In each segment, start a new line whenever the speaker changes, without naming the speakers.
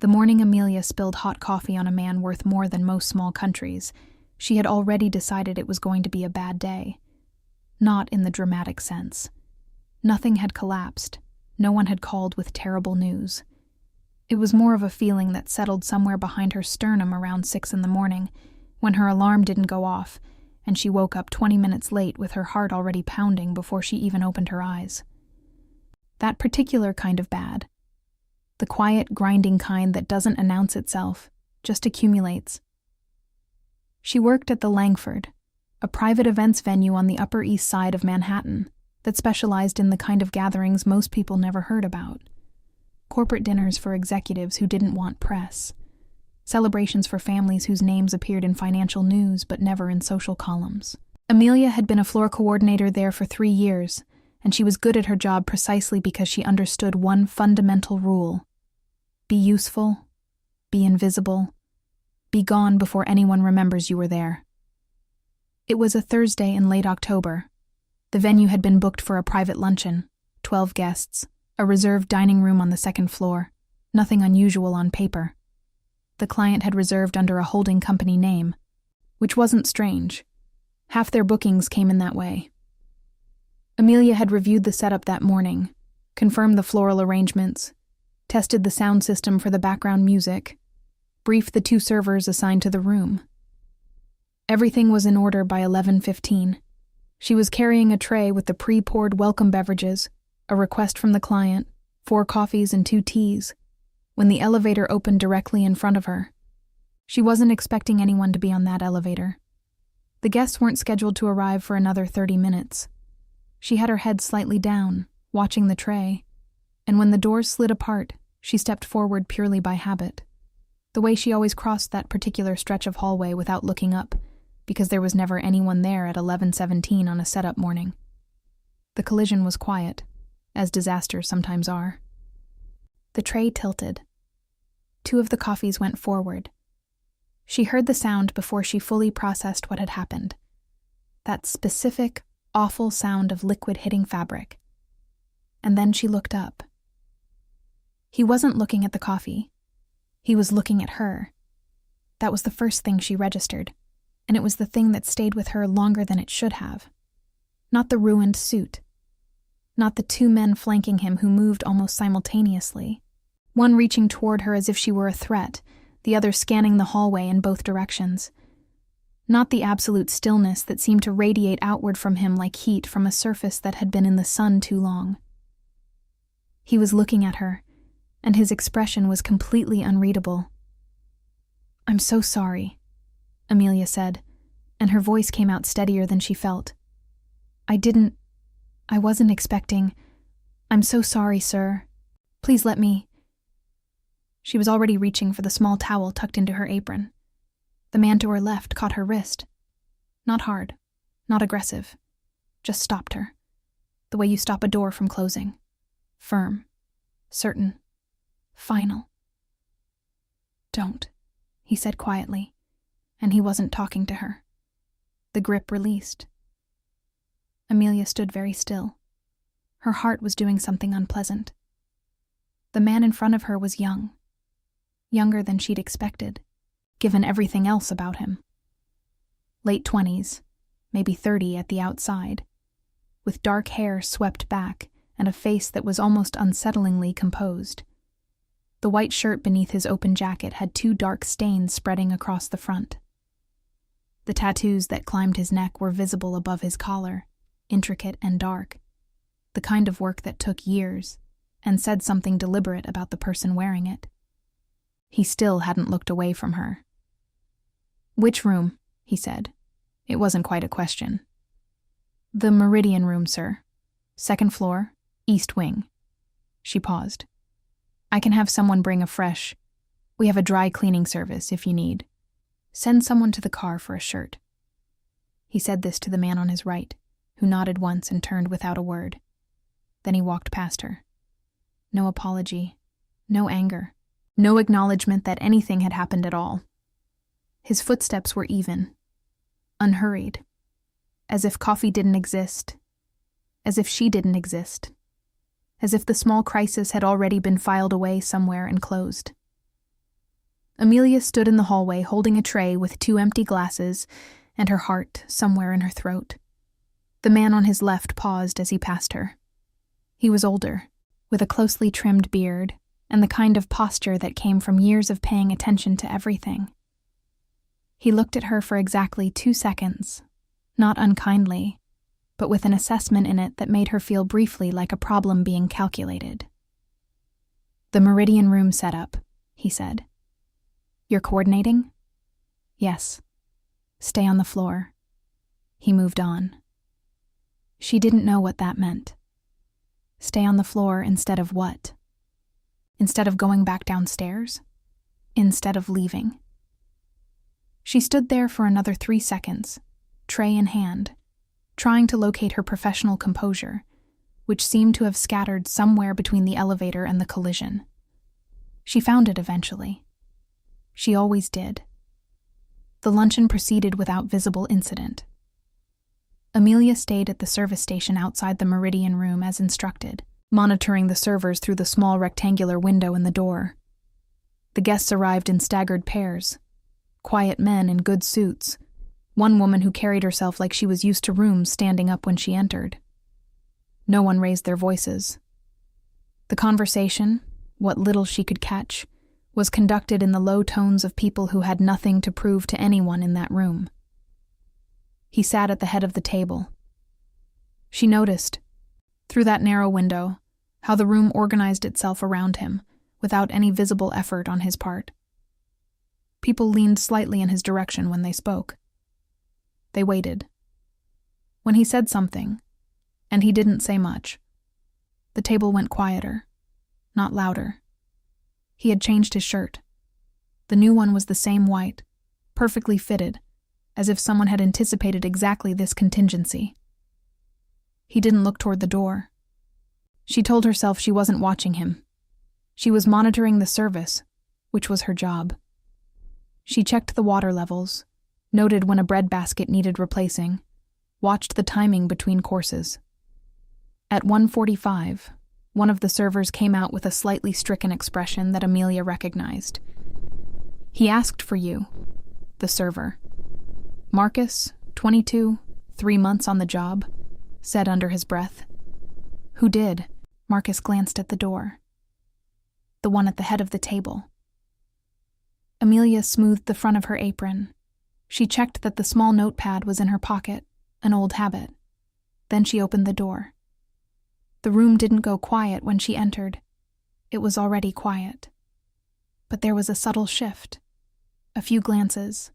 The morning Amelia spilled hot coffee on a man worth more than most small countries, she had already decided it was going to be a bad day. Not in the dramatic sense. Nothing had collapsed. No one had called with terrible news. It was more of a feeling that settled somewhere behind her sternum around 6 a.m, when her alarm didn't go off, and she woke up 20 minutes late with her heart already pounding before she even opened her eyes. That particular kind of bad. The quiet, grinding kind that doesn't announce itself, just accumulates. She worked at the Langford, a private events venue on the Upper East Side of Manhattan that specialized in the kind of gatherings most people never heard about. Corporate dinners for executives who didn't want press. Celebrations for families whose names appeared in financial news but never in social columns. Amelia had been a floor coordinator there for 3 years, and she was good at her job precisely because she understood one fundamental rule: be useful, be invisible, be gone before anyone remembers you were there. It was a Thursday in late October. The venue had been booked for a private luncheon, 12 guests, a reserved dining room on the 2nd floor, nothing unusual on paper. The client had reserved under a holding company name, which wasn't strange. Half their bookings came in that way. Amelia had reviewed the setup that morning, confirmed the floral arrangements, tested the sound system for the background music, briefed the 2 servers assigned to the room. Everything was in order by 11:15. She was carrying a tray with the pre-poured welcome beverages, a request from the client, 4 coffees and 2 teas, when the elevator opened directly in front of her. She wasn't expecting anyone to be on that elevator. The guests weren't scheduled to arrive for another 30 minutes. She had her head slightly down, watching the tray, and when the doors slid apart, she stepped forward purely by habit. The way she always crossed that particular stretch of hallway without looking up, because there was never anyone there at 11:17 on a setup morning. The collision was quiet, as disasters sometimes are. The tray tilted. 2 of the coffees went forward. She heard the sound before she fully processed what had happened. That specific, awful sound of liquid hitting fabric. And then she looked up. He wasn't looking at the coffee. He was looking at her. That was the first thing she registered, and it was the thing that stayed with her longer than it should have. Not the ruined suit. Not the 2 men flanking him who moved almost simultaneously. One reaching toward her as if she were a threat, the other scanning the hallway in both directions. Not the absolute stillness that seemed to radiate outward from him like heat from a surface that had been in the sun too long. He was looking at her, and his expression was completely unreadable. "I'm so sorry," Amelia said, and her voice came out steadier than she felt. I wasn't expecting. I'm so sorry, sir. Please let me." She was already reaching for the small towel tucked into her apron. The man to her left caught her wrist. Not hard, not aggressive, just stopped her, the way you stop a door from closing. Firm, certain, final. "Don't," he said quietly, and he wasn't talking to her. The grip released. Amelia stood very still. Her heart was doing something unpleasant. The man in front of her was young. Younger than she'd expected, given everything else about him. Late 20s, maybe 30 at the outside, with dark hair swept back and a face that was almost unsettlingly composed. The white shirt beneath his open jacket had 2 dark stains spreading across the front. The tattoos that climbed his neck were visible above his collar, intricate and dark, the kind of work that took years, and said something deliberate about the person wearing it. He still hadn't looked away from her. "Which room?" he said. It wasn't quite a question. "The Meridian room, sir. 2nd floor, east wing." She paused. "I can have someone bring a fresh. We have a dry cleaning service if you need. Send someone to the car for a shirt." He said this to the man on his right, who nodded once and turned without a word. Then he walked past her. No apology, no anger, no acknowledgement that anything had happened at all. His footsteps were even, unhurried, as if coffee didn't exist, as if she didn't exist, as if the small crisis had already been filed away somewhere and closed. Amelia stood in the hallway holding a tray with 2 empty glasses and her heart somewhere in her throat. The man on his left paused as he passed her. He was older, with a closely trimmed beard and the kind of posture that came from years of paying attention to everything. He looked at her for exactly 2 seconds, not unkindly, but with an assessment in it that made her feel briefly like a problem being calculated. "The Meridian Room setup," he said. "You're coordinating?" "Yes." "Stay on the floor." He moved on. She didn't know what that meant. Stay on the floor instead of what? Instead of going back downstairs? Instead of leaving? She stood there for another 3 seconds, tray in hand, trying to locate her professional composure, which seemed to have scattered somewhere between the elevator and the collision. She found it eventually. She always did. The luncheon proceeded without visible incident. Amelia stayed at the service station outside the Meridian Room as instructed, monitoring the servers through the small rectangular window in the door. The guests arrived in staggered pairs, quiet men in good suits, one woman who carried herself like she was used to rooms standing up when she entered. No one raised their voices. The conversation, what little she could catch, was conducted in the low tones of people who had nothing to prove to anyone in that room. He sat at the head of the table. She noticed, through that narrow window, how the room organized itself around him, without any visible effort on his part. People leaned slightly in his direction when they spoke. They waited. When he said something, and he didn't say much, the table went quieter, not louder. He had changed his shirt. The new one was the same white, perfectly fitted, as if someone had anticipated exactly this contingency. He didn't look toward the door. She told herself she wasn't watching him. She was monitoring the service, which was her job. She checked the water levels, noted when a bread basket needed replacing, watched the timing between courses. At 1:45, one of the servers came out with a slightly stricken expression that Amelia recognized. "He asked for you," the server. "Marcus, 22, 3 months on the job," said under his breath. "Who did?" Marcus glanced at the door. "The one at the head of the table." Amelia smoothed the front of her apron. She checked that the small notepad was in her pocket, an old habit. Then she opened the door. The room didn't go quiet when she entered. It was already quiet. But there was a subtle shift. A few glances.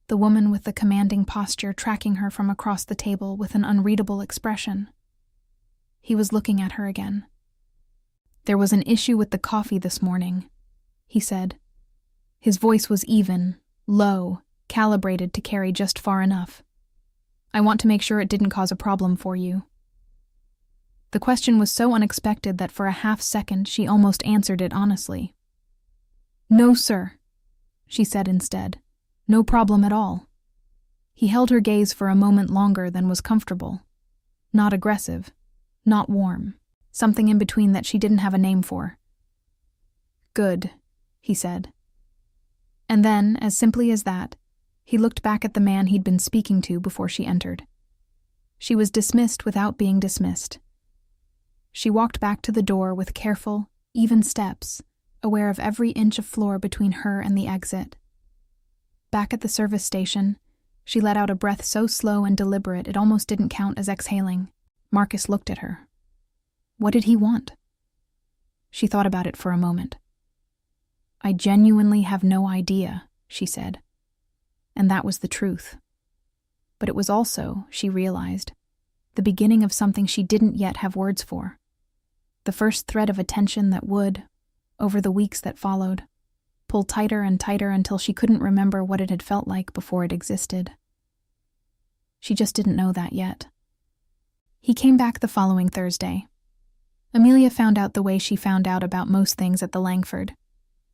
The woman with the commanding posture tracking her from across the table with an unreadable expression. He was looking at her again. "There was an issue with the coffee this morning," he said. His voice was even, low, calibrated to carry just far enough. "I want to make sure it didn't cause a problem for you." The question was so unexpected that for a half-second she almost answered it honestly. "No, sir," she said instead. "No problem at all." He held her gaze for a moment longer than was comfortable. Not aggressive, not warm, something in between that she didn't have a name for. "Good," he said. And then, as simply as that, he looked back at the man he'd been speaking to before she entered. She was dismissed without being dismissed. She walked back to the door with careful, even steps, aware of every inch of floor between her and the exit. Back at the service station, she let out a breath so slow and deliberate it almost didn't count as exhaling. Marcus looked at her. What did he want? She thought about it for a moment. "I genuinely have no idea," she said. And that was the truth. But it was also, she realized, the beginning of something she didn't yet have words for. The first thread of attention that would, over the weeks that followed, pull tighter and tighter until she couldn't remember what it had felt like before it existed. She just didn't know that yet. He came back the following Thursday. Amelia found out the way she found out about most things at the Langford,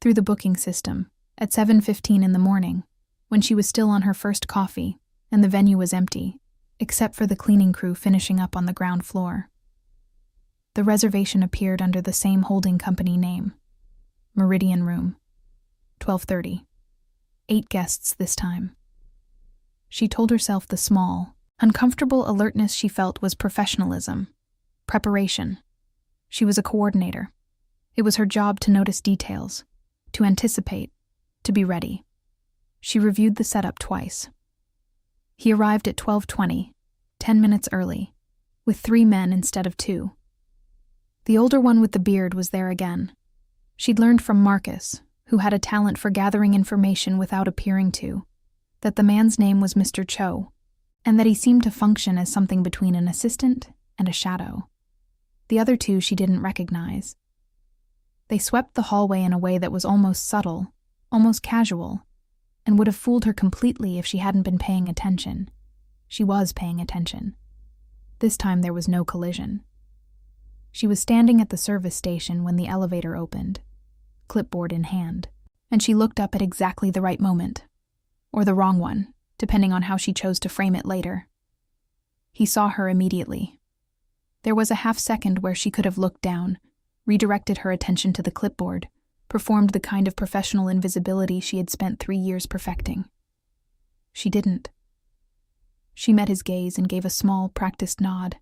through the booking system, at 7:15 in the morning, when she was still on her first coffee, and the venue was empty, except for the cleaning crew finishing up on the ground floor. The reservation appeared under the same holding company name, Meridian Room, 12:30. 8 guests this time. She told herself the small, uncomfortable alertness she felt was professionalism, preparation. She was a coordinator. It was her job to notice details, to anticipate, to be ready. She reviewed the setup twice. He arrived at 12:20, 10 minutes early, with 3 men instead of 2. The older one with the beard was there again. She'd learned from Marcus, who had a talent for gathering information without appearing to, that the man's name was Mr. Cho, and that he seemed to function as something between an assistant and a shadow. The other 2 she didn't recognize. They swept the hallway in a way that was almost subtle, almost casual, and would have fooled her completely if she hadn't been paying attention. She was paying attention. This time there was no collision. She was standing at the service station when the elevator opened, clipboard in hand, and she looked up at exactly the right moment, or the wrong one, depending on how she chose to frame it later. He saw her immediately. There was a half-second where she could have looked down, redirected her attention to the clipboard, performed the kind of professional invisibility she had spent 3 years perfecting. She didn't. She met his gaze and gave a small, practiced nod,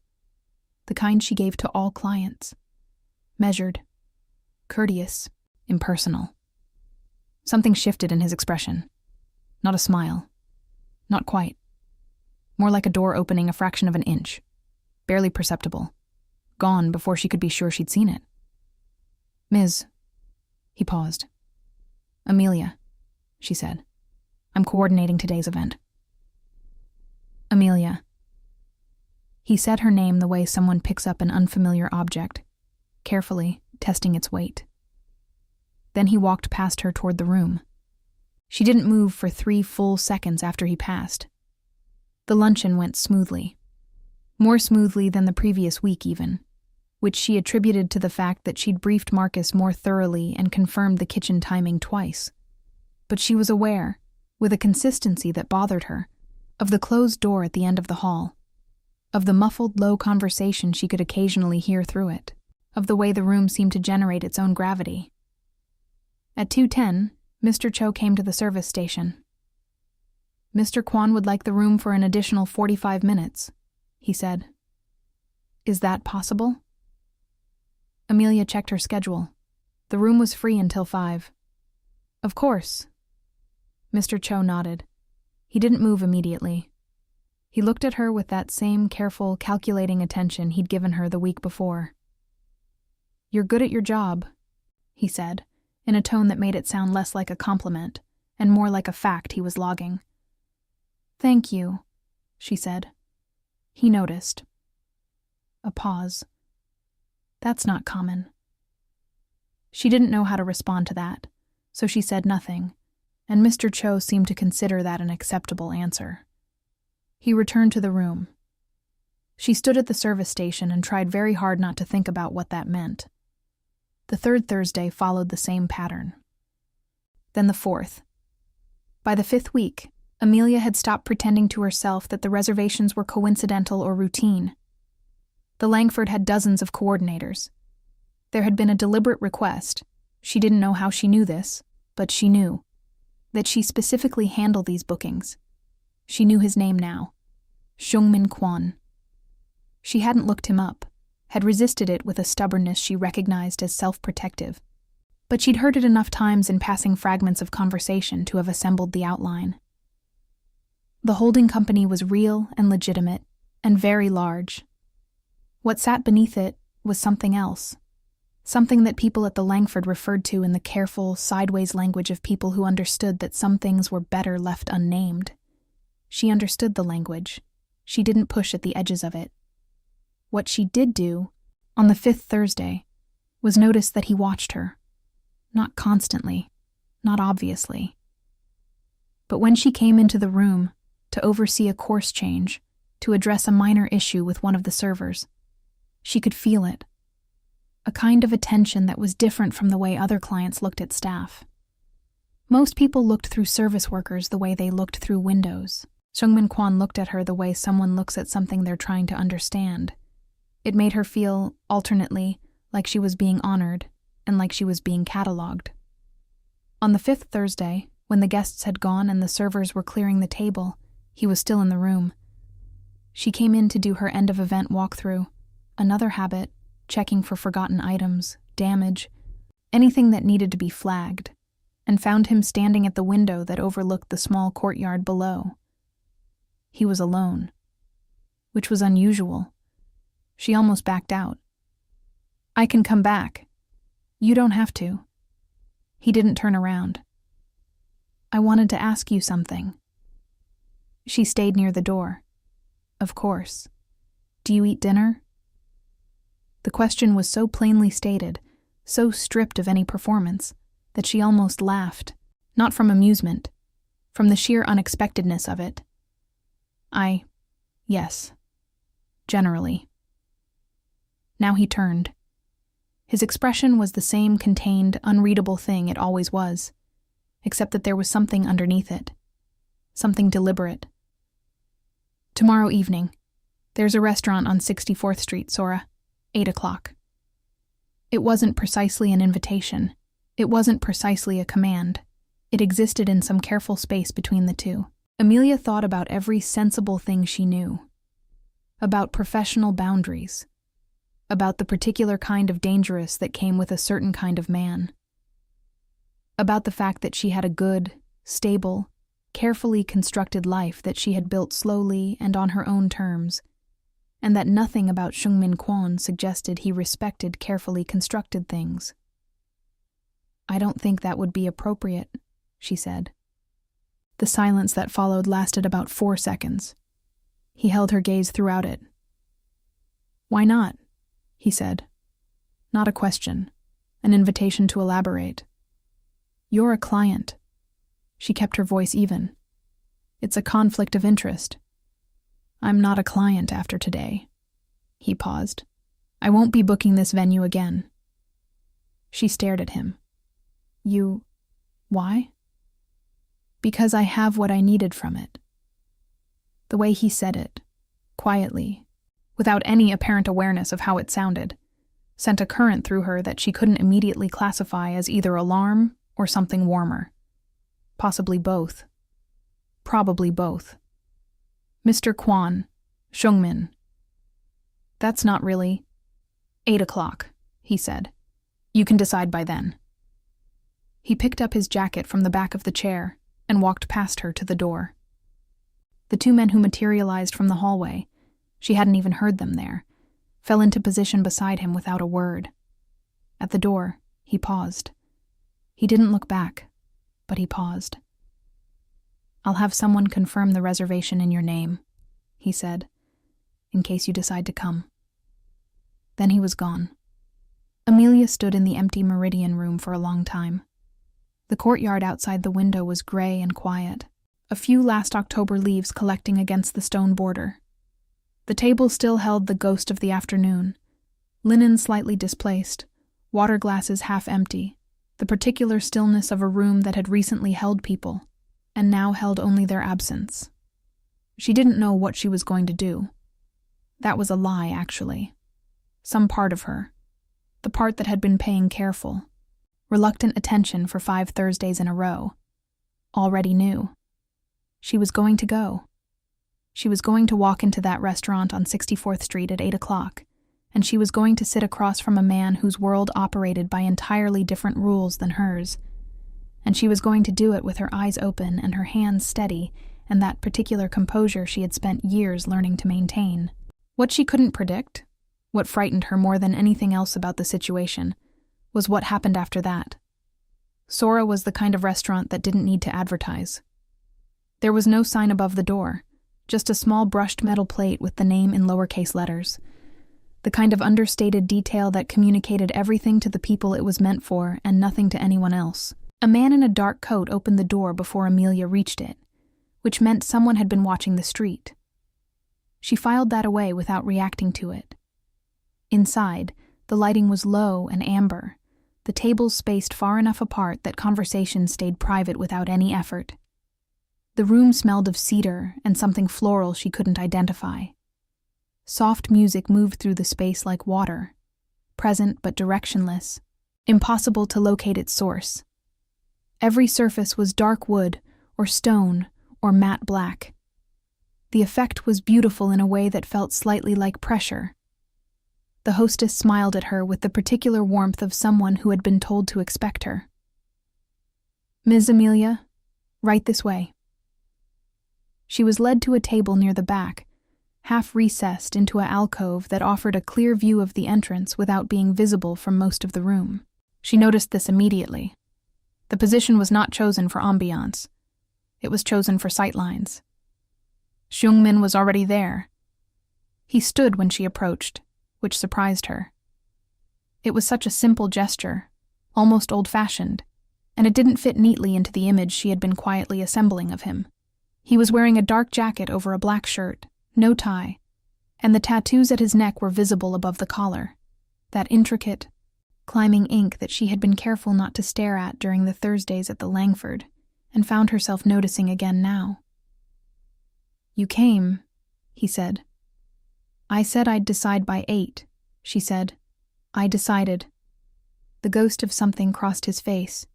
the kind she gave to all clients. Measured, courteous, impersonal. Something shifted in his expression. Not a smile. Not quite. More like a door opening a fraction of an inch. Barely perceptible. Gone before she could be sure she'd seen it. "Ms." He paused. "Amelia," she said. "I'm coordinating today's event." Amelia. He said her name the way someone picks up an unfamiliar object, carefully testing its weight. Then he walked past her toward the room. She didn't move for 3 full seconds after he passed. The luncheon went smoothly. More smoothly than the previous week even, which she attributed to the fact that she'd briefed Marcus more thoroughly and confirmed the kitchen timing twice. But she was aware, with a consistency that bothered her, of the closed door at the end of the hall, of the muffled, low conversation she could occasionally hear through it, of the way the room seemed to generate its own gravity. At 2:10, Mr. Cho came to the service station. "Mr. Kwan would like the room for an additional 45 minutes, he said. "Is that possible?" Amelia checked her schedule. The room was free until 5. "Of course." Mr. Cho nodded. He didn't move immediately. He looked at her with that same careful, calculating attention he'd given her the week before. "You're good at your job," he said, in a tone that made it sound less like a compliment and more like a fact he was logging. "Thank you," she said. He noticed. A pause. That's not common. She didn't know how to respond to that, so she said nothing, and Mr. Cho seemed to consider that an acceptable answer. He returned to the room. She stood at the service station and tried very hard not to think about what that meant. The 3rd Thursday followed the same pattern. Then the 4th. By the 5th week, Amelia had stopped pretending to herself that the reservations were coincidental or routine. The Langford had dozens of coordinators. There had been a deliberate request. She didn't know how she knew this, but she knew that she specifically handled these bookings. She knew his name now. Seungmin Kwan. She hadn't looked him up, had resisted it with a stubbornness she recognized as self-protective, but she'd heard it enough times in passing fragments of conversation to have assembled the outline. The holding company was real and legitimate, and very large. What sat beneath it was something else, something that people at the Langford referred to in the careful, sideways language of people who understood that some things were better left unnamed. She understood the language. She didn't push at the edges of it. What she did do, on the 5th Thursday, was notice that he watched her. Not constantly, not obviously. But when she came into the room to oversee a course change, to address a minor issue with one of the servers, she could feel it. A kind of attention that was different from the way other clients looked at staff. Most people looked through service workers the way they looked through windows. Seungmin Kwan looked at her the way someone looks at something they're trying to understand. It made her feel, alternately, like she was being honored and like she was being catalogued. On the fifth Thursday, when the guests had gone and the servers were clearing the table, he was still in the room. She came in to do her end-of-event walkthrough, another habit, checking for forgotten items, damage, anything that needed to be flagged, and found him standing at the window that overlooked the small courtyard below. He was alone, which was unusual. She almost backed out. "I can come back. You don't have to." He didn't turn around. "I wanted to ask you something." She stayed near the door. "Of course. Do you eat dinner?" The question was so plainly stated, so stripped of any performance, that she almost laughed, not from amusement, from the sheer unexpectedness of it. Yes. Generally." Now he turned. His expression was the same contained, unreadable thing it always was, except that there was something underneath it. Something deliberate. "Tomorrow evening. There's a restaurant on 64th Street, Sora. 8 o'clock. It wasn't precisely an invitation. It wasn't precisely a command. It existed in some careful space between the two. Amelia thought about every sensible thing she knew. About professional boundaries. About the particular kind of dangerous that came with a certain kind of man. About the fact that she had a good, stable, carefully constructed life that she had built slowly and on her own terms, and that nothing about Seungmin Kwon suggested he respected carefully constructed things. "I don't think that would be appropriate," she said. The silence that followed lasted about 4 seconds. He held her gaze throughout it. "Why not?" he said. Not a question, an invitation to elaborate. "You're a client." She kept her voice even. "It's a conflict of interest." "I'm not a client after today." He paused. "I won't be booking this venue again." She stared at him. Why?" "Because I have what I needed from it." The way he said it, quietly, without any apparent awareness of how it sounded, sent a current through her that she couldn't immediately classify as either alarm or something warmer. Possibly both. Probably both. "Mr. Kwon, Seungmin." "That's not really." 8 o'clock, he said. "You can decide by then." He picked up his jacket from the back of the chair and walked past her to the door. The two men who materialized from the hallway, she hadn't even heard them there, fell into position beside him without a word. At the door, he paused. He didn't look back, but he paused. "I'll have someone confirm the reservation in your name," he said, "in case you decide to come." Then he was gone. Amelia stood in the empty Meridian room for a long time. The courtyard outside the window was gray and quiet, a few last October leaves collecting against the stone border. The table still held the ghost of the afternoon, linen slightly displaced, water glasses half empty, the particular stillness of a room that had recently held people, and now held only their absence. She didn't know what she was going to do. That was a lie, actually. Some part of her, the part that had been paying careful, reluctant attention for 5 Thursdays in a row, already knew. She was going to go. She was going to walk into that restaurant on 64th Street at 8 o'clock, and she was going to sit across from a man whose world operated by entirely different rules than hers. And she was going to do it with her eyes open and her hands steady and that particular composure she had spent years learning to maintain. What she couldn't predict, what frightened her more than anything else about the situation, was what happened after that. Sora was the kind of restaurant that didn't need to advertise. There was no sign above the door, just a small brushed metal plate with the name in lowercase letters. The kind of understated detail that communicated everything to the people it was meant for and nothing to anyone else. A man in a dark coat opened the door before Amelia reached it, which meant someone had been watching the street. She filed that away without reacting to it. Inside, the lighting was low and amber, the tables spaced far enough apart that conversation stayed private without any effort. The room smelled of cedar and something floral she couldn't identify. Soft music moved through the space like water, present but directionless, impossible to locate its source. Every surface was dark wood, or stone, or matte black. The effect was beautiful in a way that felt slightly like pressure. The hostess smiled at her with the particular warmth of someone who had been told to expect her. "Ms. Amelia, right this way." She was led to a table near the back, half recessed into an alcove that offered a clear view of the entrance without being visible from most of the room. She noticed this immediately. The position was not chosen for ambiance. It was chosen for sightlines. Seungmin was already there. He stood when she approached, which surprised her. It was such a simple gesture, almost old-fashioned, and it didn't fit neatly into the image she had been quietly assembling of him. He was wearing a dark jacket over a black shirt, no tie, and the tattoos at his neck were visible above the collar, that intricate, climbing ink that she had been careful not to stare at during the Thursdays at the Langford, and found herself noticing again now. "You came," he said. "I said I'd decide by 8, she said. "I decided." The ghost of something crossed his face.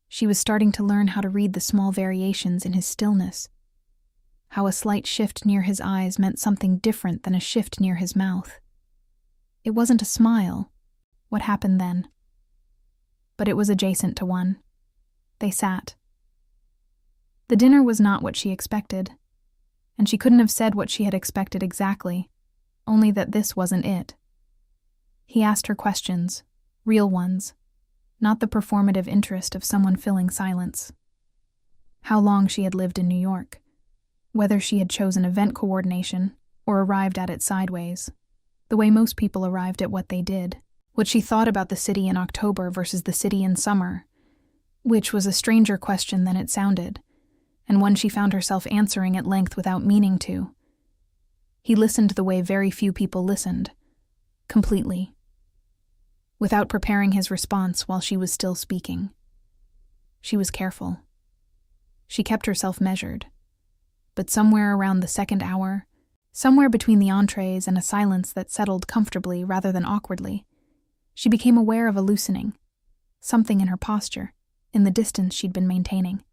She was starting to learn how to read the small variations in his stillness, how a slight shift near his eyes meant something different than a shift near his mouth. It wasn't a smile. What happened then? But it was adjacent to one. They sat. The dinner was not what she expected, and she couldn't have said what she had expected exactly, only that this wasn't it. He asked her questions, real ones, not the performative interest of someone filling silence. How long she had lived in New York, whether she had chosen event coordination or arrived at it sideways, the way most people arrived at what they did, what she thought about the city in October versus the city in summer, which was a stranger question than it sounded, and one she found herself answering at length without meaning to. He listened the way very few people listened, completely, without preparing his response while she was still speaking. She was careful. She kept herself measured. But somewhere around the second hour, somewhere between the entrees and a silence that settled comfortably rather than awkwardly, she became aware of a loosening, something in her posture, in the distance she'd been maintaining,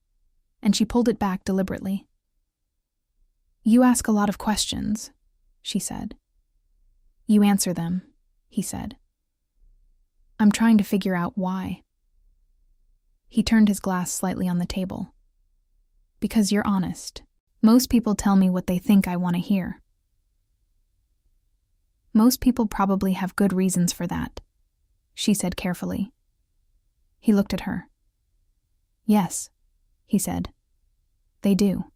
and she pulled it back deliberately. "You ask a lot of questions," she said. "You answer them," he said. "I'm trying to figure out why." He turned his glass slightly on the table. "Because you're honest. Most people tell me what they think I want to hear. Most people probably have good reasons for that," she said carefully. He looked at her. "Yes," he said. "They do."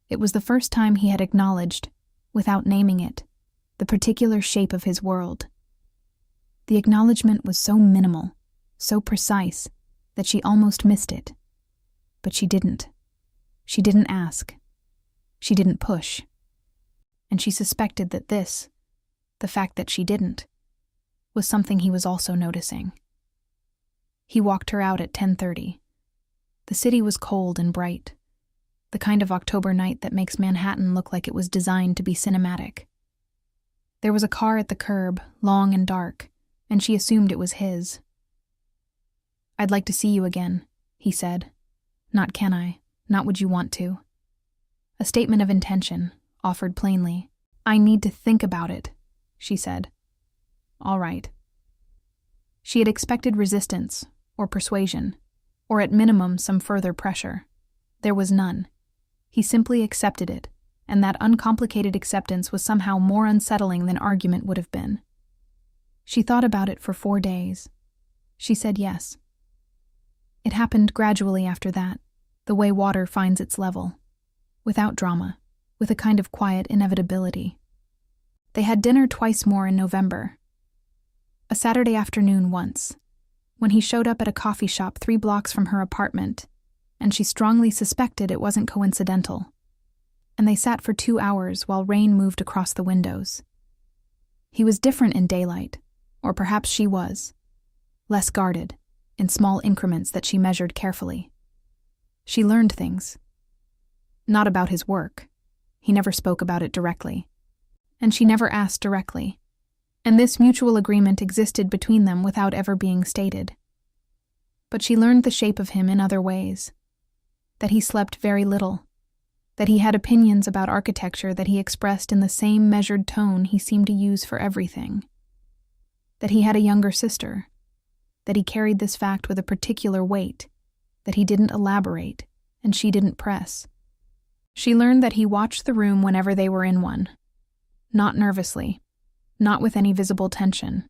It was the first time he had acknowledged, without naming it, the particular shape of his world. The acknowledgement was so minimal, so precise, that she almost missed it. But she didn't. She didn't ask. She didn't push. And she suspected that this, the fact that she didn't, was something he was also noticing. He walked her out at 10:30. The city was cold and bright, the kind of October night that makes Manhattan look like it was designed to be cinematic. There was a car at the curb, long and dark, and she assumed it was his. "I'd like to see you again," he said. "Not can I, not would you want to." A statement of intention, offered plainly. "I need to think about it," she said. "All right." She had expected resistance, or persuasion, or at minimum some further pressure. There was none. He simply accepted it, and that uncomplicated acceptance was somehow more unsettling than argument would have been. She thought about it for 4 days. She said yes. It happened gradually after that, the way water finds its level, without drama, with a kind of quiet inevitability. They had dinner twice more in November. A Saturday afternoon once, when he showed up at a coffee shop 3 blocks from her apartment, and she strongly suspected it wasn't coincidental. And they sat for 2 hours while rain moved across the windows. He was different in daylight, or perhaps she was, less guarded, in small increments that she measured carefully. She learned things. Not about his work. He never spoke about it directly. And she never asked directly. And this mutual agreement existed between them without ever being stated. But she learned the shape of him in other ways. That he slept very little. That he had opinions about architecture that he expressed in the same measured tone he seemed to use for everything. That he had a younger sister. That he carried this fact with a particular weight. That he didn't elaborate, and she didn't press. She learned that he watched the room whenever they were in one. Not nervously. Not with any visible tension.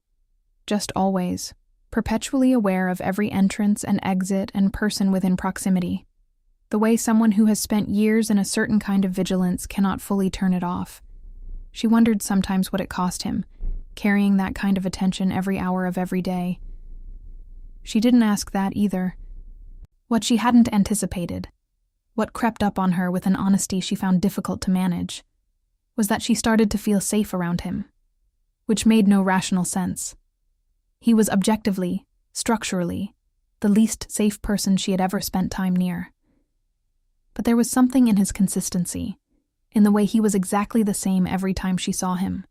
Just always. Perpetually aware of every entrance and exit and person within proximity. The way someone who has spent years in a certain kind of vigilance cannot fully turn it off. She wondered sometimes what it cost him, carrying that kind of attention every hour of every day. She didn't ask that either. What she hadn't anticipated, what crept up on her with an honesty she found difficult to manage, was that she started to feel safe around him, which made no rational sense. He was objectively, structurally, the least safe person she had ever spent time near. But there was something in his consistency, in the way he was exactly the same every time she saw him.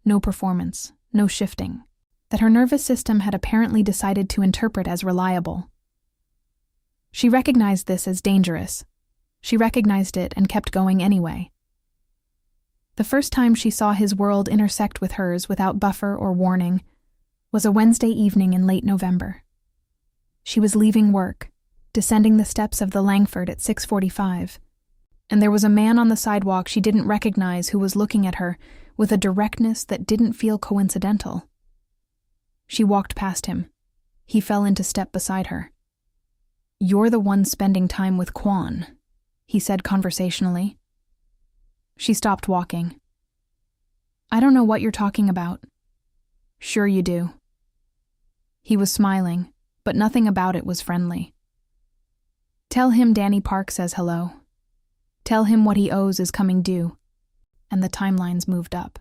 No performance, no shifting, that her nervous system had apparently decided to interpret as reliable. She recognized this as dangerous. She recognized it and kept going anyway. The first time she saw his world intersect with hers without buffer or warning was a Wednesday evening in late November. She was leaving work, descending the steps of the Langford at 6:45, and there was a man on the sidewalk she didn't recognize who was looking at her with a directness that didn't feel coincidental. She walked past him. He fell into step beside her. "You're the one spending time with Quan," he said conversationally. She stopped walking. "I don't know what you're talking about." "Sure you do." He was smiling, but nothing about it was friendly. "Tell him Danny Park says hello. Tell him what he owes is coming due." And the timelines moved up.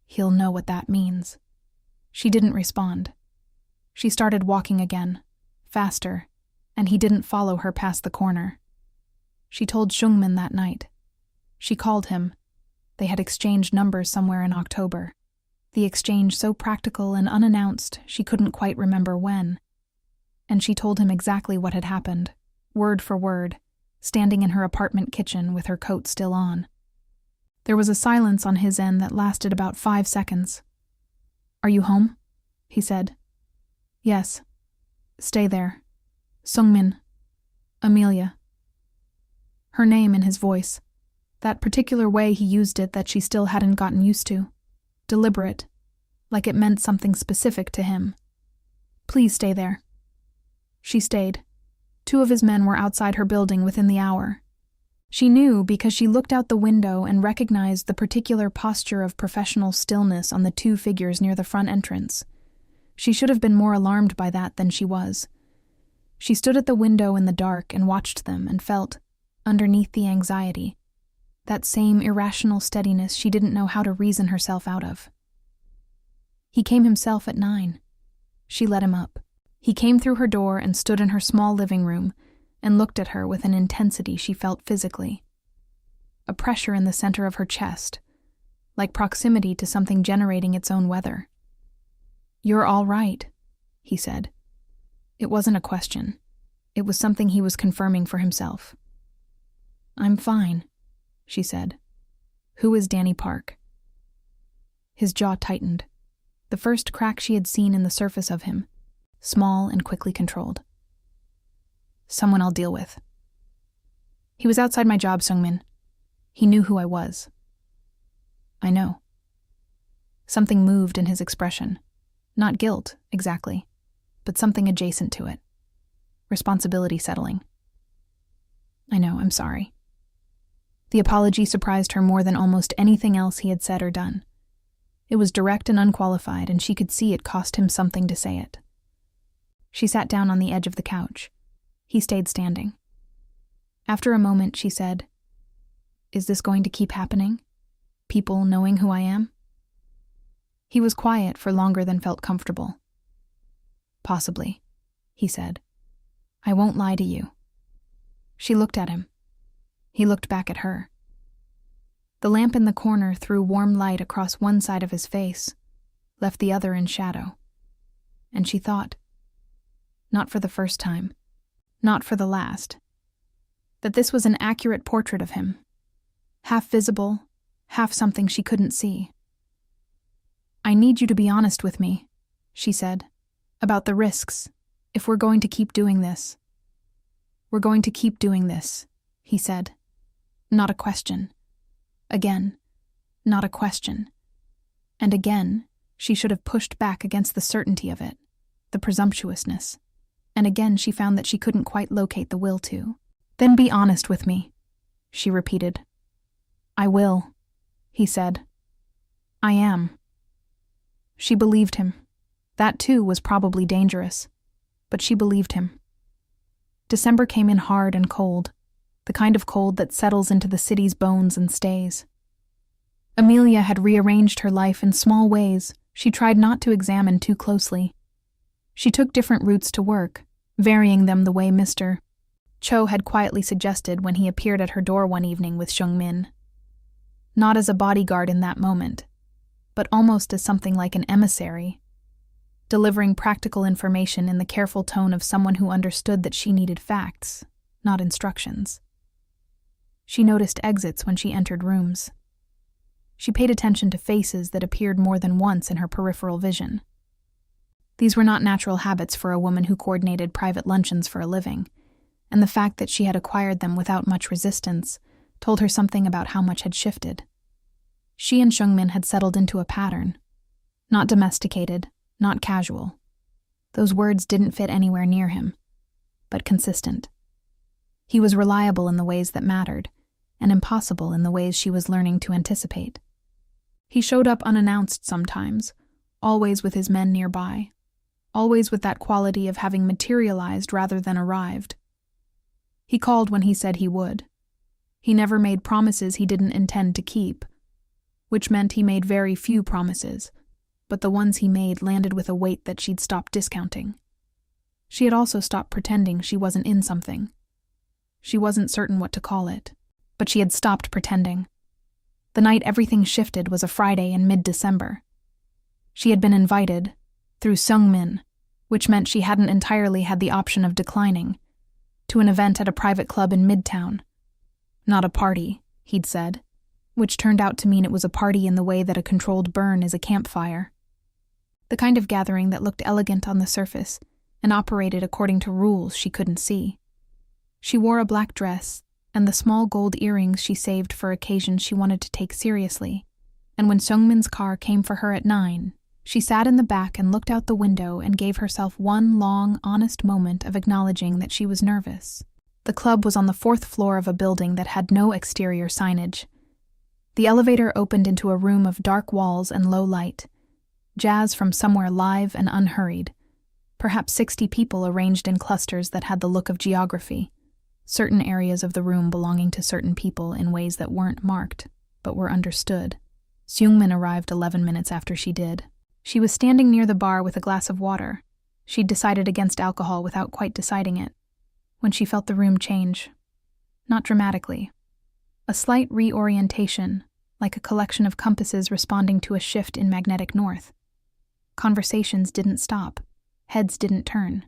"He'll know what that means." She didn't respond. She started walking again, faster, and he didn't follow her past the corner. She told Seungmin that night. She called him. They had exchanged numbers somewhere in October. The exchange so practical and unannounced she couldn't quite remember when. And she told him exactly what had happened, word for word, standing in her apartment kitchen with her coat still on. There was a silence on his end that lasted about 5 seconds. "Are you home?" he said. "Yes. Stay there. Seungmin. Amelia." Her name in his voice. That particular way he used it that she still hadn't gotten used to. Deliberate, like it meant something specific to him. "Please stay there." She stayed. 2 of his men were outside her building within the hour. She knew because she looked out the window and recognized the particular posture of professional stillness on the 2 figures near the front entrance. She should have been more alarmed by that than she was. She stood at the window in the dark and watched them and felt, underneath the anxiety, that same irrational steadiness she didn't know how to reason herself out of. He came himself at 9. She let him up. He came through her door and stood in her small living room and looked at her with an intensity she felt physically. A pressure in the center of her chest, like proximity to something generating its own weather. "You're all right," he said. It wasn't a question. It was something he was confirming for himself. "I'm fine," she said. "Who is Danny Park?" His jaw tightened. The first crack she had seen in the surface of him, small and quickly controlled. "Someone I'll deal with." "He was outside my job, Seungmin. He knew who I was." "I know." Something moved in his expression. Not guilt, exactly, but something adjacent to it. Responsibility settling. "I know, I'm sorry." The apology surprised her more than almost anything else he had said or done. It was direct and unqualified, and she could see it cost him something to say it. She sat down on the edge of the couch. He stayed standing. After a moment, she said, "Is this going to keep happening? People knowing who I am?" He was quiet for longer than felt comfortable. "Possibly," he said. "I won't lie to you." She looked at him. He looked back at her. The lamp in the corner threw warm light across one side of his face, left the other in shadow. And she thought, not for the first time, not for the last. That this was an accurate portrait of him, half visible, half something she couldn't see. "I need you to be honest with me," she said, "about the risks, if we're going to keep doing this." "We're going to keep doing this," he said. Not a question. Again, not a question. And again, she should have pushed back against the certainty of it, the presumptuousness. And again she found that she couldn't quite locate the will to. "Then be honest with me," she repeated. "I will," he said. "I am." She believed him. That too was probably dangerous, but she believed him. December came in hard and cold, the kind of cold that settles into the city's bones and stays. Amelia had rearranged her life in small ways she tried not to examine too closely. She took different routes to work, varying them the way Mr. Cho had quietly suggested when he appeared at her door one evening with Seungmin. Not as a bodyguard in that moment, but almost as something like an emissary, delivering practical information in the careful tone of someone who understood that she needed facts, not instructions. She noticed exits when she entered rooms. She paid attention to faces that appeared more than once in her peripheral vision. These were not natural habits for a woman who coordinated private luncheons for a living, and the fact that she had acquired them without much resistance told her something about how much had shifted. She and Seungmin had settled into a pattern, not domesticated, not casual. Those words didn't fit anywhere near him, but consistent. He was reliable in the ways that mattered, and impossible in the ways she was learning to anticipate. He showed up unannounced sometimes, always with his men nearby, always with that quality of having materialized rather than arrived. He called when he said he would. He never made promises he didn't intend to keep, which meant he made very few promises, but the ones he made landed with a weight that she'd stopped discounting. She had also stopped pretending she wasn't in something. She wasn't certain what to call it, but she had stopped pretending. The night everything shifted was a Friday in mid-December. She had been invited, through Seungmin, which meant she hadn't entirely had the option of declining, to an event at a private club in Midtown. Not a party, he'd said, which turned out to mean it was a party in the way that a controlled burn is a campfire. The kind of gathering that looked elegant on the surface and operated according to rules she couldn't see. She wore a black dress and the small gold earrings she saved for occasions she wanted to take seriously, and when Seungmin's car came for her at 9, she sat in the back and looked out the window and gave herself one long, honest moment of acknowledging that she was nervous. The club was on the 4th floor of a building that had no exterior signage. The elevator opened into a room of dark walls and low light, jazz from somewhere live and unhurried, perhaps 60 people arranged in clusters that had the look of geography, certain areas of the room belonging to certain people in ways that weren't marked, but were understood. Seungmin arrived 11 minutes after she did. She was standing near the bar with a glass of water. She'd decided against alcohol without quite deciding it, when she felt the room change. Not dramatically. A slight reorientation, like a collection of compasses responding to a shift in magnetic north. Conversations didn't stop. Heads didn't turn.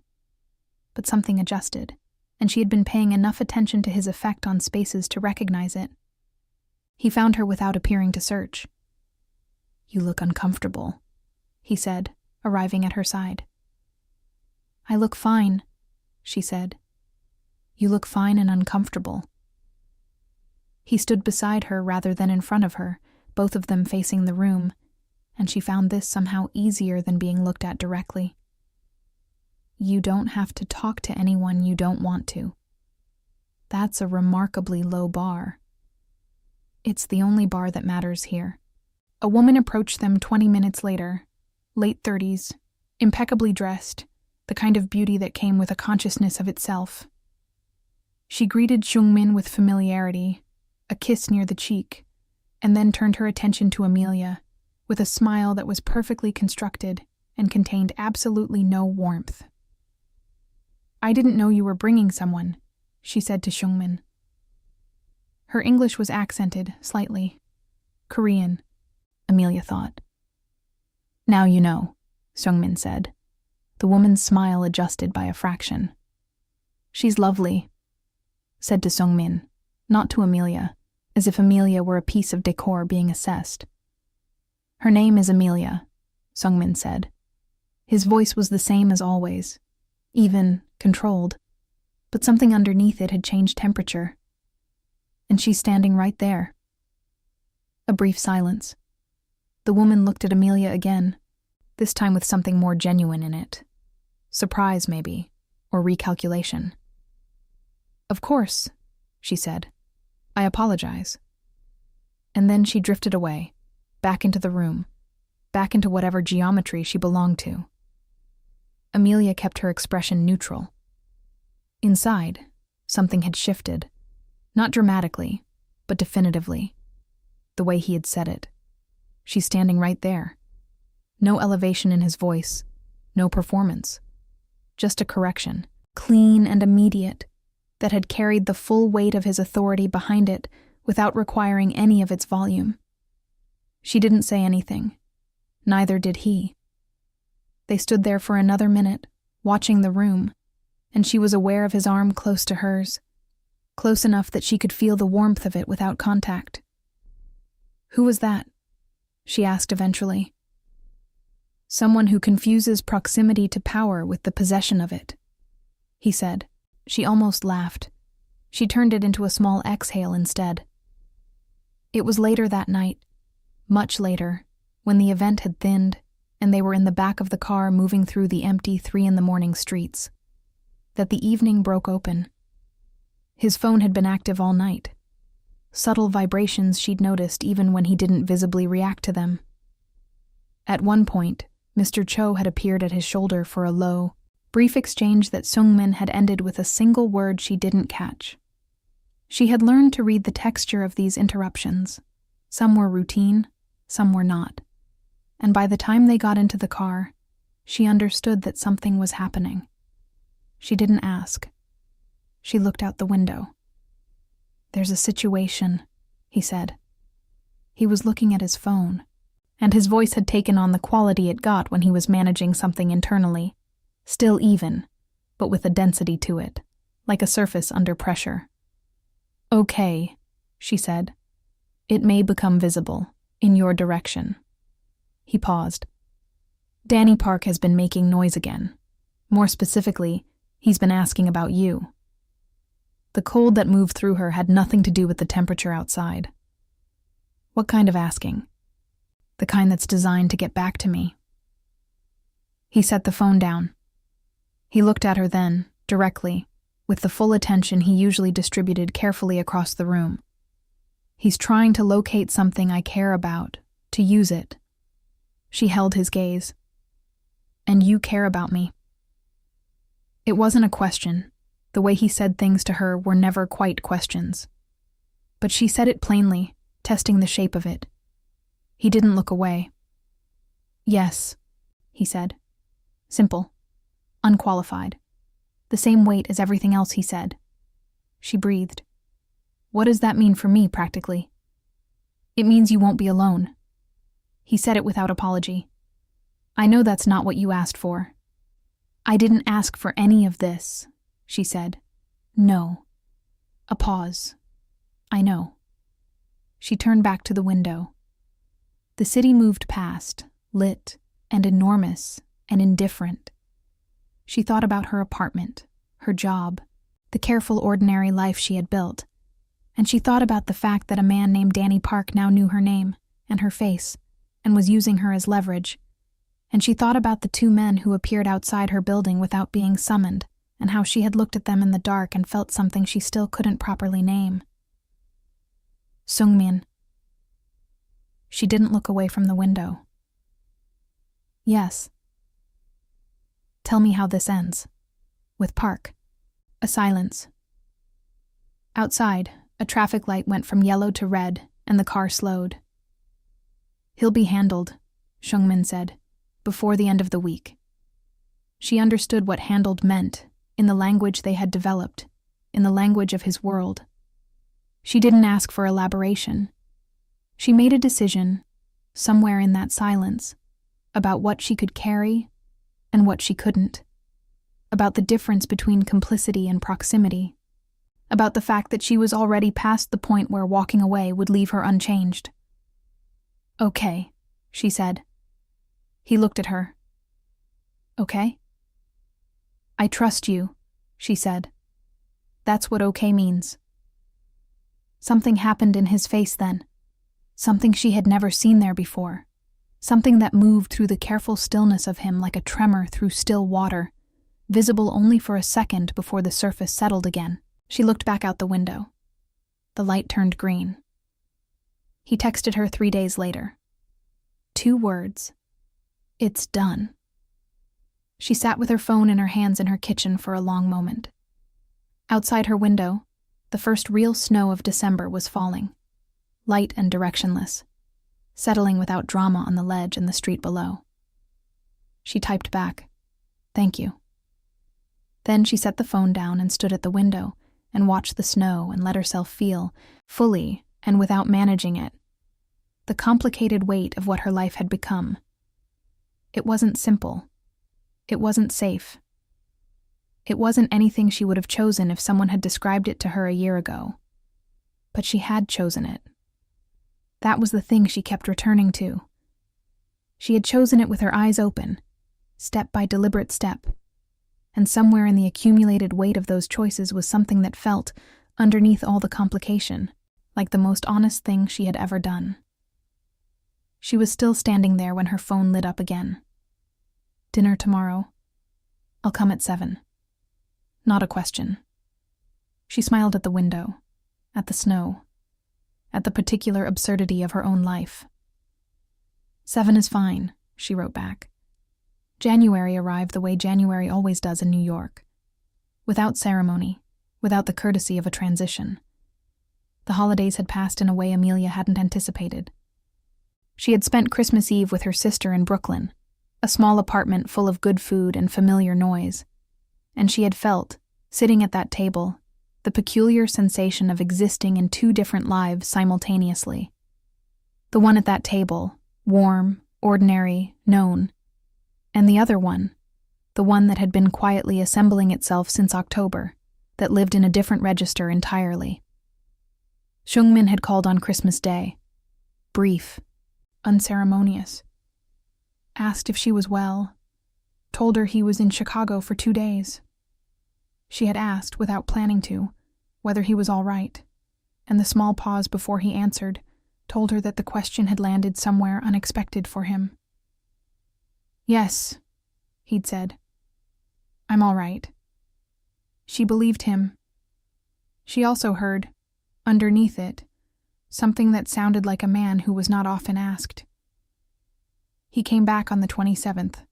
But something adjusted, and she had been paying enough attention to his effect on spaces to recognize it. He found her without appearing to search. "You look uncomfortable," he said, arriving at her side. "I look fine," she said. "You look fine and uncomfortable." He stood beside her rather than in front of her, both of them facing the room, and she found this somehow easier than being looked at directly. "You don't have to talk to anyone you don't want to. That's a remarkably low bar." "It's the only bar that matters here." A woman approached them 20 minutes later, late 30s, impeccably dressed, the kind of beauty that came with a consciousness of itself. She greeted Seungmin with familiarity, a kiss near the cheek, and then turned her attention to Amelia, with a smile that was perfectly constructed and contained absolutely no warmth. "I didn't know you were bringing someone," she said to Seungmin. Her English was accented, slightly. Korean, Amelia thought. "Now you know," Seungmin said. The woman's smile adjusted by a fraction. "She's lovely," said to Seungmin, not to Amelia, as if Amelia were a piece of decor being assessed. "Her name is Amelia," Seungmin said. His voice was the same as always, even, controlled, but something underneath it had changed temperature. "And she's standing right there." A brief silence. The woman looked at Amelia again, this time with something more genuine in it. Surprise, maybe, or recalculation. "Of course," she said. "I apologize." And then she drifted away, back into the room, back into whatever geometry she belonged to. Amelia kept her expression neutral. Inside, something had shifted, not dramatically, but definitively, the way he had said it. She's standing right there. No elevation in his voice, no performance. Just a correction, clean and immediate, that had carried the full weight of his authority behind it without requiring any of its volume. She didn't say anything. Neither did he. They stood there for another minute, watching the room, and she was aware of his arm close to hers, close enough that she could feel the warmth of it without contact. "Who was that?" she asked eventually. "Someone who confuses proximity to power with the possession of it," he said. She almost laughed. She turned it into a small exhale instead. It was later that night, much later, when the event had thinned and they were in the back of the car moving through the empty 3 a.m. streets, that the evening broke open. His phone had been active all night. Subtle vibrations she'd noticed even when he didn't visibly react to them. At one point, Mr. Cho had appeared at his shoulder for a low, brief exchange that Seungmin had ended with a single word she didn't catch. She had learned to read the texture of these interruptions. Some were routine, some were not. And by the time they got into the car, she understood that something was happening. She didn't ask. She looked out the window. "There's a situation," he said. He was looking at his phone, and his voice had taken on the quality it got when he was managing something internally. Still even, but with a density to it, like a surface under pressure. "Okay," she said. "It may become visible, in your direction." He paused. "Danny Park has been making noise again. More specifically, he's been asking about you." The cold that moved through her had nothing to do with the temperature outside. "What kind of asking?" "The kind that's designed to get back to me." He set the phone down. He looked at her then, directly, with the full attention he usually distributed carefully across the room. "He's trying to locate something I care about, to use it." She held his gaze. "And you care about me." It wasn't a question. The way he said things to her were never quite questions. But she said it plainly, testing the shape of it. He didn't look away. "Yes," he said. Simple. Unqualified. The same weight as everything else he said. She breathed. "What does that mean for me, practically?" "It means you won't be alone." He said it without apology. "I know that's not what you asked for." "I didn't ask for any of this," she said. "No." A pause. "I know." She turned back to the window. The city moved past, lit and enormous and indifferent. She thought about her apartment, her job, the careful ordinary life she had built, and she thought about the fact that a man named Danny Park now knew her name and her face and was using her as leverage, and she thought about the 2 men who appeared outside her building without being summoned and how she had looked at them in the dark and felt something she still couldn't properly name. "Seungmin." She didn't look away from the window. "Yes." "Tell me how this ends." "With Park." A silence. Outside, a traffic light went from yellow to red, and the car slowed. "He'll be handled," Seungmin said, "before the end of the week." She understood what handled meant, in the language they had developed, in the language of his world. She didn't ask for elaboration. She made a decision, somewhere in that silence, about what she could carry and what she couldn't. About the difference between complicity and proximity. About the fact that she was already past the point where walking away would leave her unchanged. "Okay," she said. He looked at her. "Okay?" "I trust you," she said. That's what okay means. Something happened in his face then. Something she had never seen there before. Something that moved through the careful stillness of him like a tremor through still water, visible only for a second before the surface settled again. She looked back out the window. The light turned green. He texted her 3 days later. 2 words. "It's done." She sat with her phone in her hands in her kitchen for a long moment. Outside her window, the first real snow of December was falling, light and directionless, settling without drama on the ledge and the street below. She typed back, "Thank you." Then she set the phone down and stood at the window and watched the snow and let herself feel, fully and without managing it, the complicated weight of what her life had become. It wasn't simple. It wasn't safe. It wasn't anything she would have chosen if someone had described it to her a year ago. But she had chosen it. That was the thing she kept returning to. She had chosen it with her eyes open, step by deliberate step, and somewhere in the accumulated weight of those choices was something that felt, underneath all the complication, like the most honest thing she had ever done. She was still standing there when her phone lit up again. "Dinner tomorrow. I'll come at 7. Not a question. She smiled at the window, at the snow, at the particular absurdity of her own life. 7 is fine, she wrote back. January arrived the way January always does in New York. Without ceremony, without the courtesy of a transition. The holidays had passed in a way Amelia hadn't anticipated. She had spent Christmas Eve with her sister in Brooklyn, a small apartment full of good food and familiar noise, and she had felt, sitting at that table, the peculiar sensation of existing in 2 different lives simultaneously. The one at that table, warm, ordinary, known, and the other one, the one that had been quietly assembling itself since October, that lived in a different register entirely. Seungmin had called on Christmas Day. Brief, unceremonious. Asked if she was well. Told her he was in Chicago for 2 days. She had asked, without planning to, whether he was all right, and the small pause before he answered told her that the question had landed somewhere unexpected for him. "Yes," he'd said. "I'm all right." She believed him. She also heard, underneath it, something that sounded like a man who was not often asked. He came back on the 27th.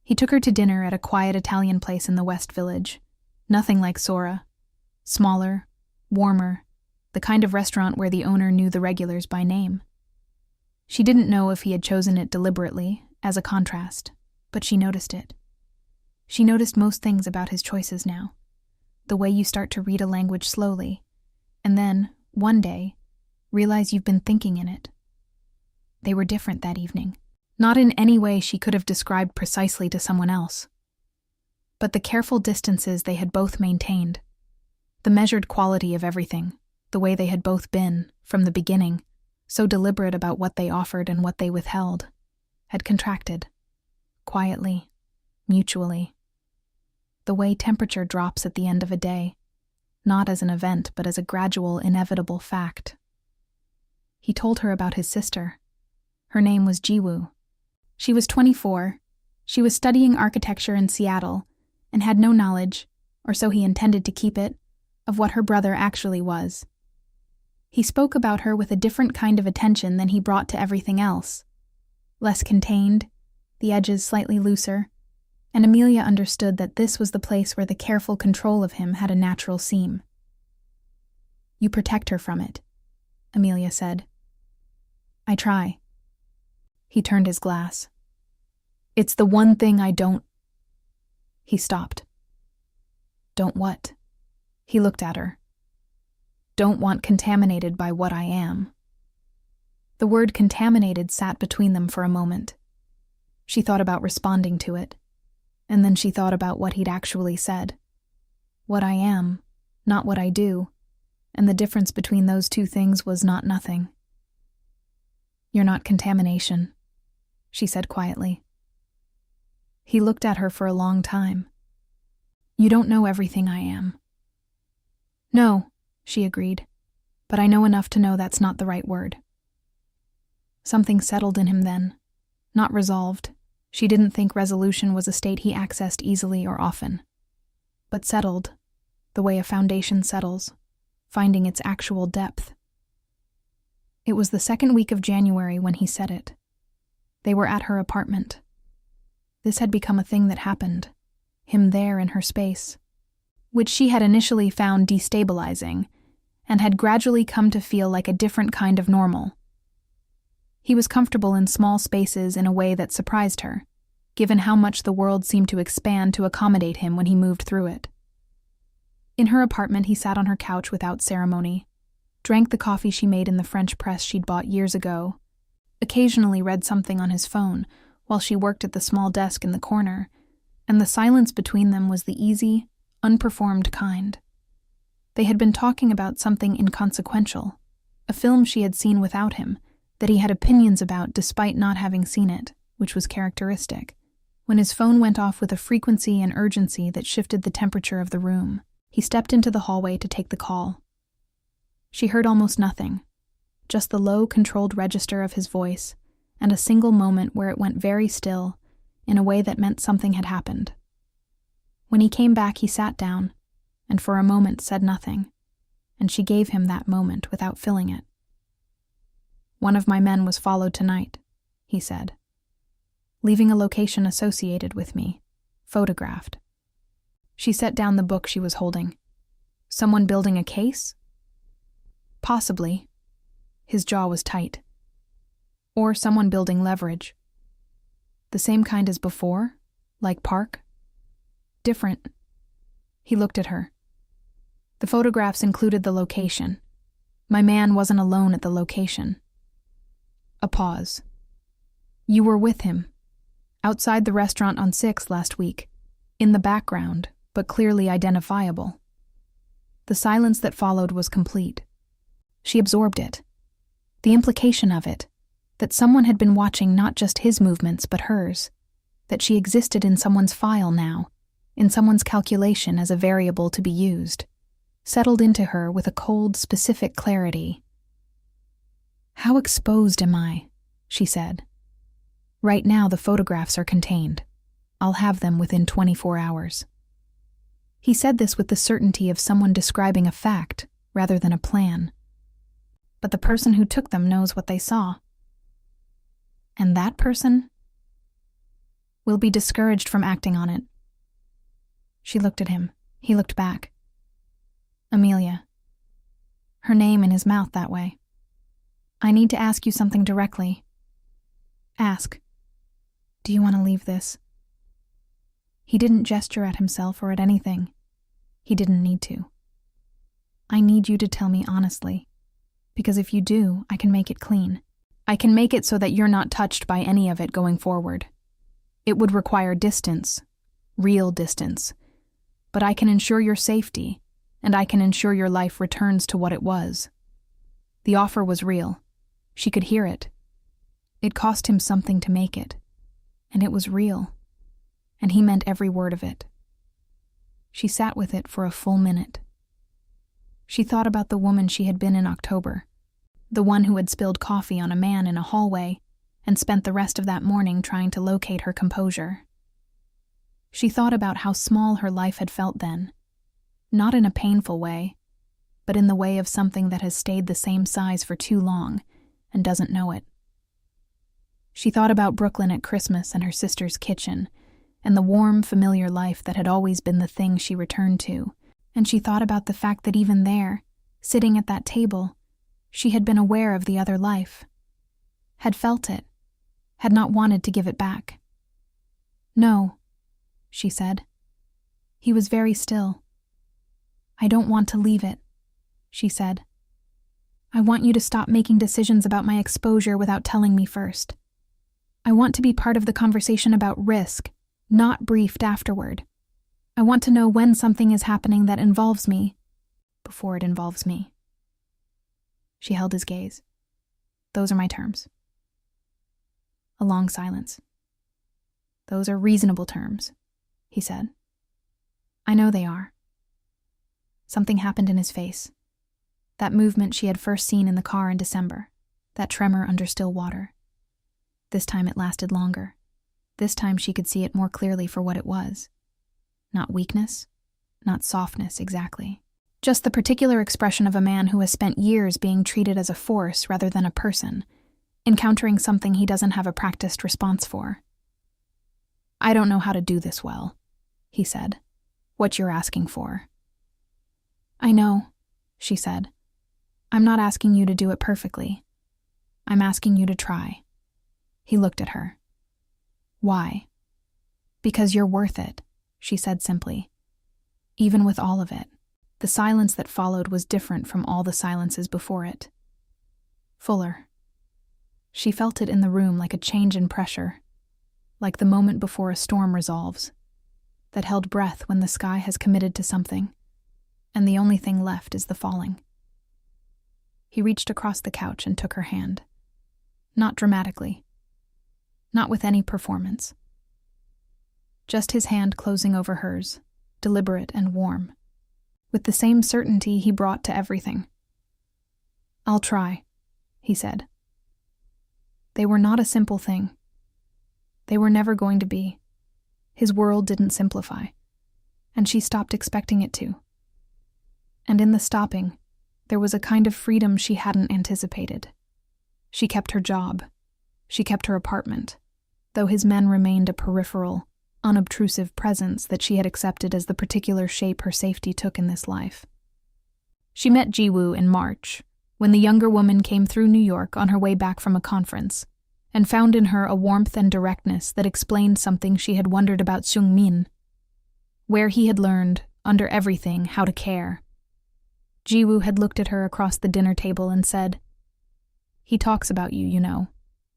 He took her to dinner at a quiet Italian place in the West Village. Nothing like Sora. Smaller, warmer, the kind of restaurant where the owner knew the regulars by name. She didn't know if he had chosen it deliberately, as a contrast, but she noticed it. She noticed most things about his choices now. The way you start to read a language slowly, and then, one day, realize you've been thinking in it. They were different that evening. Not in any way she could have described precisely to someone else. But the careful distances they had both maintained, the measured quality of everything, the way they had both been, from the beginning, so deliberate about what they offered and what they withheld, had contracted, quietly, mutually. The way temperature drops at the end of a day, not as an event but as a gradual, inevitable fact. He told her about his sister. Her name was Jiwoo. She was 24. She was studying architecture in Seattle and had no knowledge, or so he intended to keep it, of what her brother actually was. He spoke about her with a different kind of attention than he brought to everything else. Less contained, the edges slightly looser, and Amelia understood that this was the place where the careful control of him had a natural seam. "You protect her from it," Amelia said. "I try." He turned his glass. "It's the one thing I don't..." He stopped. "Don't what?" He looked at her. "Don't want contaminated by what I am." The word contaminated sat between them for a moment. She thought about responding to it, And then she thought about what he'd actually said. What I am, not what I do, and the difference between those two things was not nothing. "You're not contamination," she said quietly. He looked at her for a long time. "You don't know everything I am." "No," she agreed, "but I know enough to know that's not the right word." Something settled in him then, not resolved. She didn't think resolution was a state he accessed easily or often, but settled, the way a foundation settles, finding its actual depth. It was the second week of January when he said it. They were at her apartment. This had become a thing that happened, him there in her space, which she had initially found destabilizing, and had gradually come to feel like a different kind of normal. He was comfortable in small spaces in a way that surprised her, given how much the world seemed to expand to accommodate him when he moved through it. In her apartment, he sat on her couch without ceremony, drank the coffee she made in the French press she'd bought years ago, occasionally read something on his phone while she worked at the small desk in the corner, and the silence between them was the easy, unperformed kind. They had been talking about something inconsequential, a film she had seen without him, that he had opinions about despite not having seen it, which was characteristic, when his phone went off with a frequency and urgency that shifted the temperature of the room. He stepped into the hallway to take the call. She heard almost nothing, just the low, controlled register of his voice, and a single moment where it went very still, in a way that meant something had happened. When he came back, he sat down, and for a moment said nothing, and she gave him that moment without filling it. "One of my men was followed tonight," he said, "leaving a location associated with me, photographed." She set down the book she was holding. "Someone building a case?" "Possibly." His jaw was tight. "Or someone building leverage." "The same kind as before? Like Park?" "Different." He looked at her. "The photographs included the location. My man wasn't alone at the location." A pause. "You were with him, outside the restaurant on 6th last week, in the background, but clearly identifiable." The silence that followed was complete. She absorbed it. The implication of it, that someone had been watching not just his movements but hers, that she existed in someone's file now, in someone's calculation as a variable to be used, settled into her with a cold, specific clarity. "How exposed am I?" she said. "Right now the photographs are contained. I'll have them within 24 hours. He said this with the certainty of someone describing a fact rather than a plan. But the person who took them knows what they saw. And that person will be discouraged from acting on it. She looked at him. He looked back. Amelia. Her name in his mouth that way. "I need to ask you something directly." "Ask." "Do you want to leave this?" He didn't gesture at himself or at anything. He didn't need to. "I need you to tell me honestly, because if you do, I can make it clean. I can make it so that you're not touched by any of it going forward. It would require distance, real distance, but I can ensure your safety, and I can ensure your life returns to what it was." The offer was real. She could hear it. It cost him something to make it, and it was real, and he meant every word of it. She sat with it for a full minute. She thought about the woman she had been in October, the one who had spilled coffee on a man in a hallway and spent the rest of that morning trying to locate her composure. She thought about how small her life had felt then, not in a painful way, but in the way of something that has stayed the same size for too long and doesn't know it. She thought about Brooklyn at Christmas and her sister's kitchen, and the warm, familiar life that had always been the thing she returned to, and she thought about the fact that even there, sitting at that table, she had been aware of the other life, had felt it, had not wanted to give it back. "No," she said. He was very still. "I don't want to leave it," she said. "I want you to stop making decisions about my exposure without telling me first. I want to be part of the conversation about risk, not briefed afterward. I want to know when something is happening that involves me, before it involves me. She held his gaze. Those are my terms. A long silence. Those are reasonable terms, he said. I know they are. Something happened in his face. That movement she had first seen in the car in December. That tremor under still water. This time it lasted longer. This time she could see it more clearly for what it was. Not weakness, not softness exactly. Just the particular expression of a man who has spent years being treated as a force rather than a person, encountering something he doesn't have a practiced response for. I don't know how to do this well, he said. What you're asking for. I know, she said. I'm not asking you to do it perfectly. I'm asking you to try. He looked at her. Why? Because you're worth it, she said simply. Even with all of it. The silence that followed was different from all the silences before it. Fuller. She felt it in the room like a change in pressure, like the moment before a storm resolves, that held breath when the sky has committed to something, and the only thing left is the falling. He reached across the couch and took her hand. Not dramatically. Not with any performance. Just his hand closing over hers, deliberate and warm, with the same certainty he brought to everything. I'll try, he said. They were not a simple thing. They were never going to be. His world didn't simplify, and she stopped expecting it to. And in the stopping, there was a kind of freedom she hadn't anticipated. She kept her job. She kept her apartment, though his men remained a peripheral, unobtrusive presence that she had accepted as the particular shape her safety took in this life. She met Jiwoo in March, when the younger woman came through New York on her way back from a conference, and found in her a warmth and directness that explained something she had wondered about Seungmin, where he had learned, under everything, how to care. Jiwoo had looked at her across the dinner table and said, He talks about you, you know.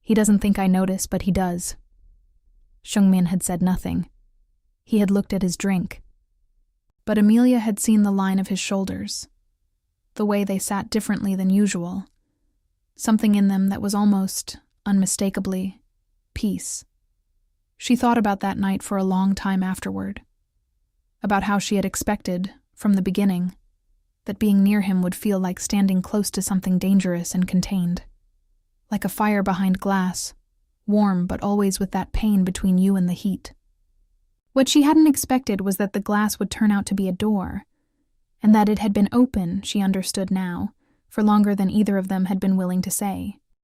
He doesn't think I notice, but he does. Seungmin had said nothing. He had looked at his drink. But Amelia had seen the line of his shoulders, the way they sat differently than usual, something in them that was almost, unmistakably, peace. She thought about that night for a long time afterward, about how she had expected, from the beginning, that being near him would feel like standing close to something dangerous and contained, like a fire behind glass, warm but always with that pain between you and the heat. What she hadn't expected was that the glass would turn out to be a door, and that it had been open, she understood now, for longer than either of them had been willing to say.